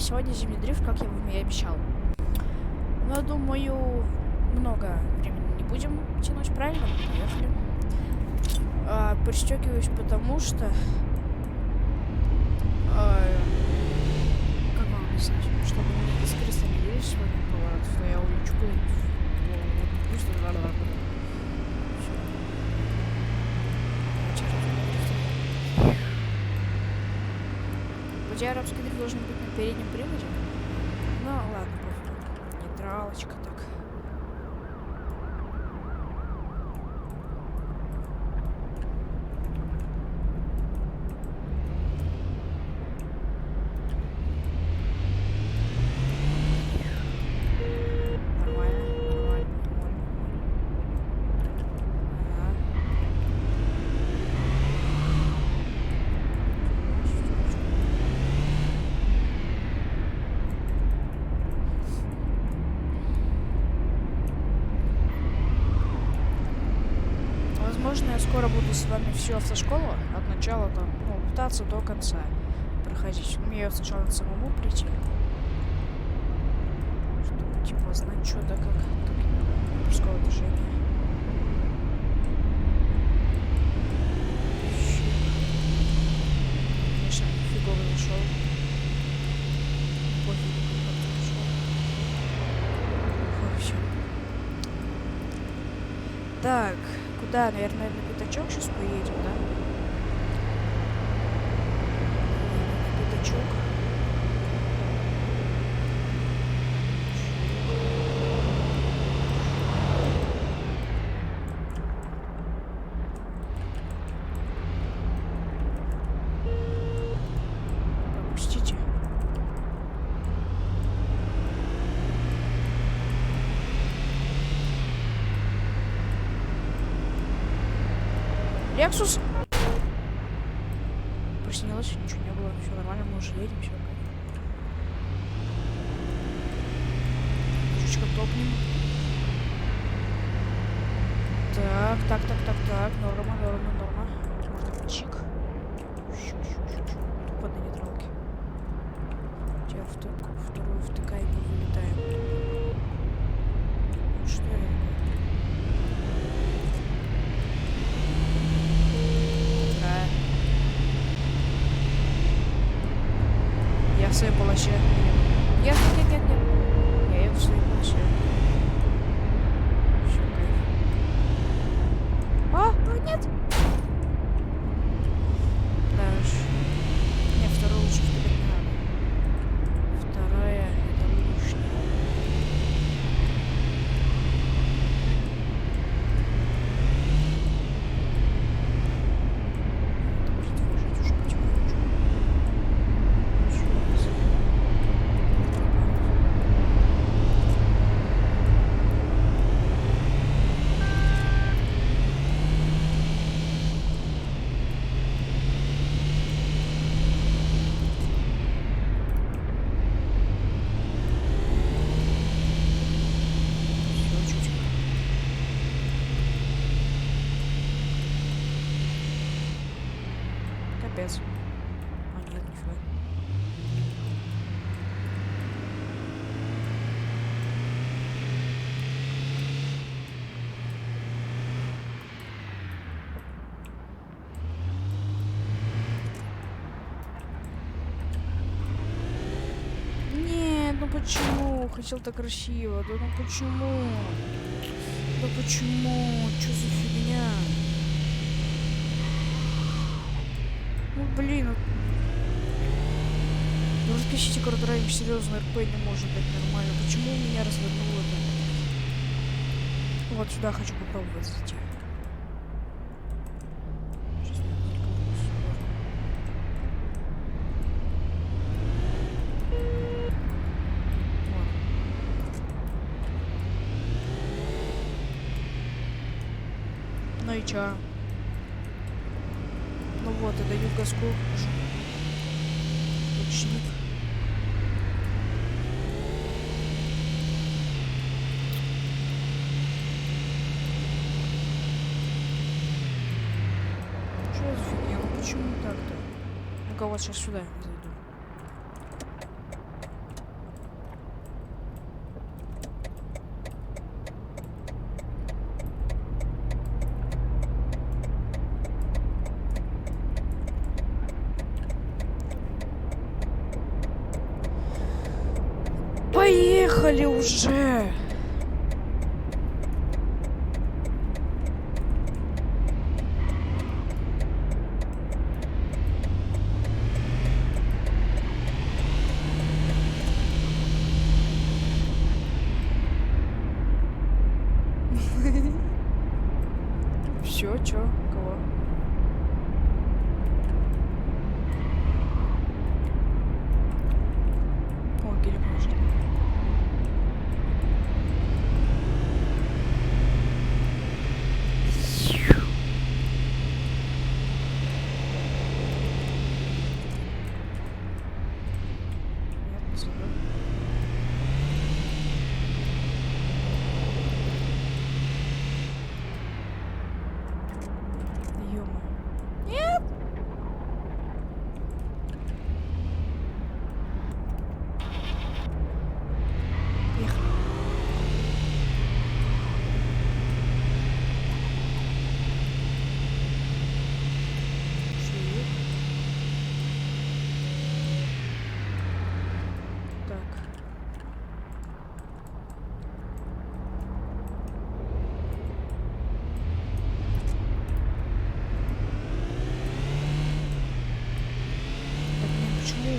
сегодня зимний дрифт, как я вам и обещал. Но я думаю, много времени не будем тянуть, правильно? Поехали. Пристегиваюсь, потому что... как вам объяснить? Чтобы мне из креста не вылез сегодня поворот, что я улечу куда-нибудь. Просто... Хотя арабский дрифт должен быть на переднем приводе. Ну ладно, пофиг. Нейтралочка так. Возможно, я скоро буду с вами всю автошколу от начала там, пытаться до конца проходить. Мне сначала надо самому прийти, чтобы типа знать, что да как мужского движения. Конечно, фигово зашел. Пофиг, как зашел. Вообще. Так. Да, наверное, на пятачок сейчас поедем, да? На пятачок. Пропустите. Лексус! Приснилось, ничего не было, все нормально, мы уже едем, все. Немножечко топнем. Так, норма. Можно чик. Тупо на нейтралке. Тебя в топку, вторую втыкаем и вылетаем. Что я делаю? Я в своей полосе. Нет. Я еду в своей полосе. Все, кайф. Нет. Да уж. Не, вторую лучше втыкать не надо. Вторая это лишнее. Это будет выжить уже потихонечку. Капец. Нет, нифига. Нет, ну почему? Хотел так красиво. Да ну почему? Да почему? Что за фигня? Ну блин, ну раскричите короткоранг, серьезно, РП не может быть нормально. Почему меня развернуло-то? Вот сюда хочу попробовать зайти. Ну и чё? Ну вот, и даю газку. Ученик. Что за фигня? Ну почему так-то? Ну-ка вот сейчас сюда зайду. поехали уже! Все, чё, кого? О, гелик нужен. Нет, не забыл. Ё-моё. Нет! Поехали. Шли. Так. Так, блин, почему?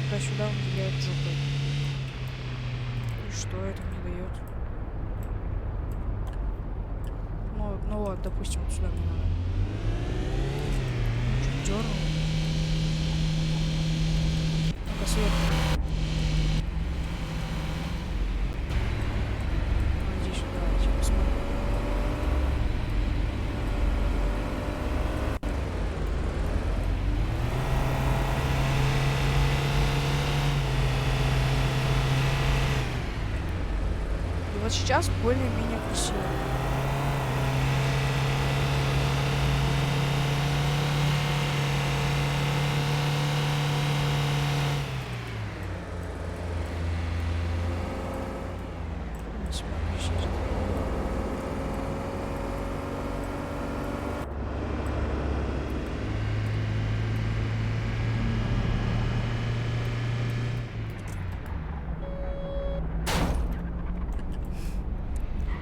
Туда-сюда, он виляет жопой. И что это мне дает? Ну вот, допустим, вот сюда мне надо. Чуть дернул. Ну-ка, сверху. А, иди сюда, я посмотрю. И вот сейчас более-менее красиво.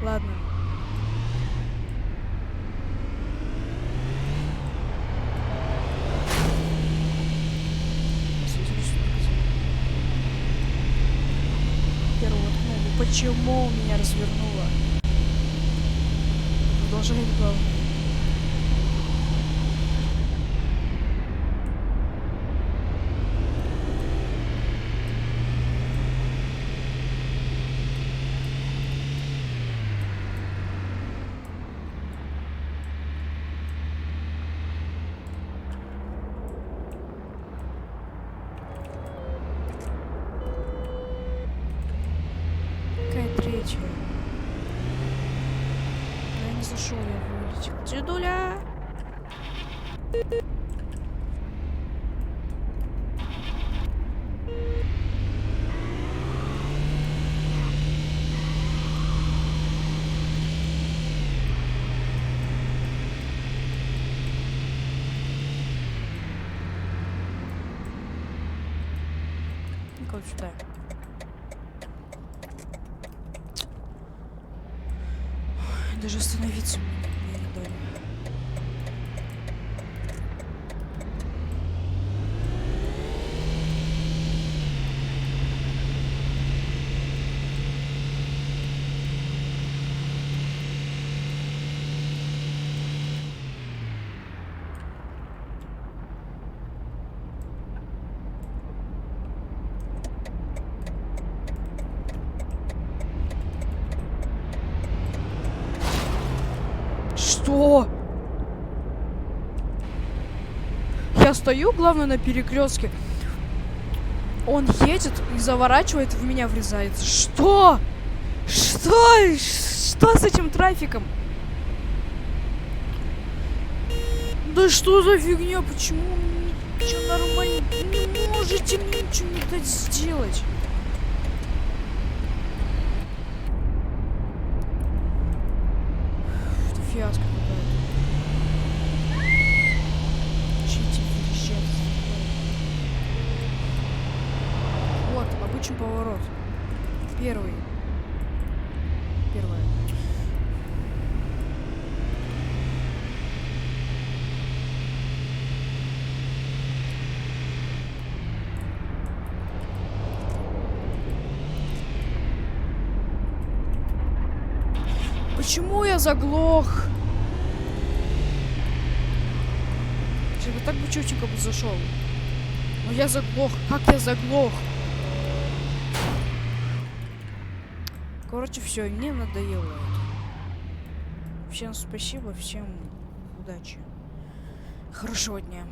Ладно. Первого ткнула. Почему меня развернуло? Продолжай, главное. Третья. Я не зашел, я вылетел. Дедуля! Ну-ка вот сюда. Даже остановиться мне не дали. Что? Я стою, главное, на перекрестке. Он едет и заворачивает, в меня врезается. Что? Что? Что с этим трафиком? Да что за фигня? Почему ничего нормально? Не можете мне ничего не дать сделать? фиаско какая-то. Чити, переезжать. Вот, обычный поворот. Первый. Первое. Почему я заглох? Я бы так бы чутенько бы зашел. Но я заглох. Как я заглох? Короче, все, мне надоело это. Всем спасибо, всем удачи. Хорошего дня.